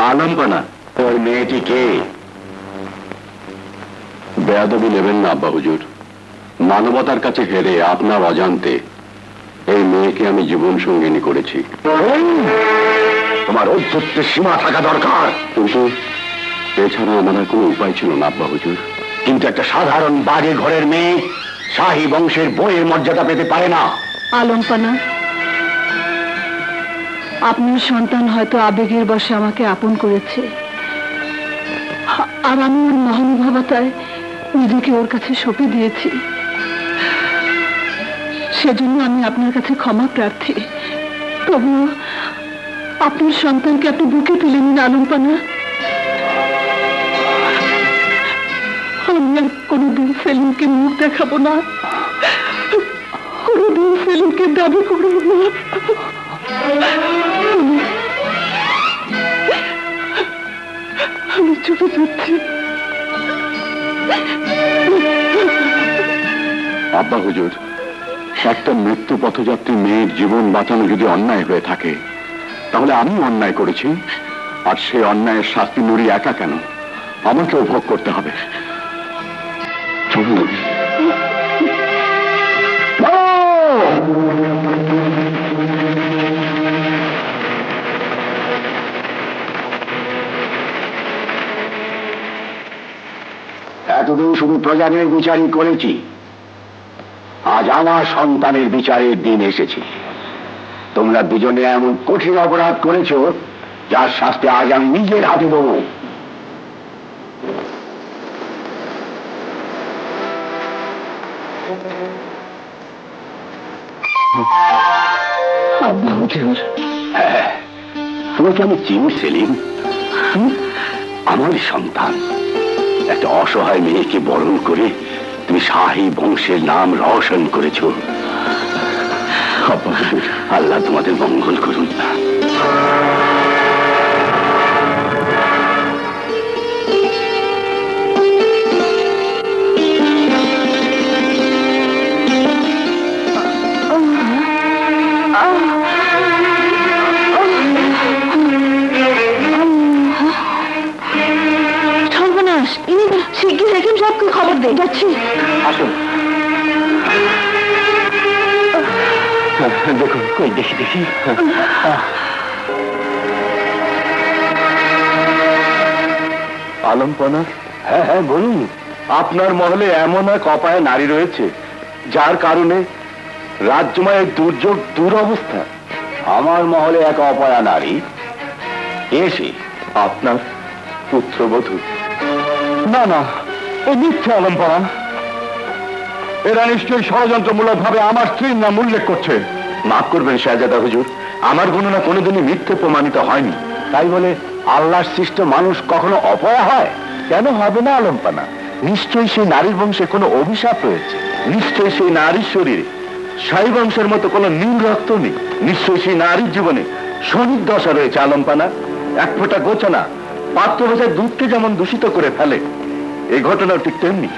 আলম্পনা ওই মেয়েটি কে? বেয়াদবি নেবেন না আব্বা হুজুর। মানবতার কাছে হেরে আপনার অজান্তে এই মেয়েকে আমি জীবন সঙ্গিনী করেছি। তোমার ঔদ্ধত্যের সীমা থাকা দরকার। কিন্তু এছাড়া আমার আর কোনো উপায় ছিল না আব্বা হুজুর। কিন্তু একটা সাধারণ বাড়ি ঘরের মেয়ে শাহী বংশের বইয়ের মর্যাদা পেতে পারে না। আলম্পনা, আপনার সন্তান হয়তো আবেগের বশে আমাকে আপন করেছে, আর আমি ওর মহানুভবতায় নিজেকে ওর কাছে সঁপে দিয়েছি। সেজন্য আমি আপনার কাছে ক্ষমা প্রার্থী। তবুও আপনার সন্তানকে আপনি বুকে তুলে নিন আলম্পনা। আমি আর কোনোদিন সেলিমকে মুখ দেখাবো না, কোনোদিন সেলিমকে দাবি করবো না। আমি চলে যাচ্ছি। আব্বা হুজুর, একটা মৃত্যু পথযাত্রী মেয়ের জীবন বাঁচানো যদি অন্যায় হয়ে থাকে, তাহলে আমি অন্যায় করেছি, আর সেই অন্যায়ের শাস্তি নুরি একা কেন, আমাকেও ভোগ করতে হবে। চলুন। এতদিন শুধু প্রজাদের বিচারই করেছি, আজ আমার সন্তানের বিচারের দিন এসেছে। তোমরা দুজনে এমন কঠিন অপরাধ করেছ যার শাস্তি আজ আমি নিজের হাতে দেবো। হ্যাঁ, তোমাকে আমি চিনি সেলিম। আমার সন্তান, একটা অসহায় মেয়েকে বরণ করে তুমি শাহী বংশের নাম রওশন করেছ। আল্লাহ তোমাদের মঙ্গল করুন। সর্বনাশ, শিগগির হেকিম সাহেবকে খবর দিয়ে যাচ্ছি। আসুন। দেখুন, কই দেখি দেখি। আলম্পনা? হ্যাঁ হ্যাঁ, বলুন। আপনার মহলে এমন এক অপায় নারী রয়েছে যার কারণে রাজ্যময় দুর্যোগ দুরবস্থা। আমার মহলে এক অপয়া নারী এসে আপনার পুত্রবধূ। না না, এ মিথ্যে আলম্পনা। এরা নিশ্চয়ই ষড়যন্ত্রমূলক ভাবে আমার স্ত্রীর নাম উল্লেখ করছে। মাফ করবেন শাহজাদা হুজুর, আমার গণনা কোনোদিনই মিথ্যে প্রমাণিত হয়নি। তাই বলে আল্লাহর সৃষ্ট মানুষ কখনো অপয়া হয়? কেন হবে না আলম্পনা? নিশ্চয়ই সেই নারীর বংশে কোনো অভিশাপ রয়েছে। নিশ্চয়ই সেই নারীর শরীরে শাহী বংশের মতো কোনো নীল রক্ত নেই। নিশ্চয়ই সেই নারীর জীবনে শনির দশা রয়েছে আলম্পনা। এক ফোঁটা গোচনা পাত্র ভেজা দুধকে যেমন দূষিত করে ফেলে, এই ঘটনা ঠিক তেমনি।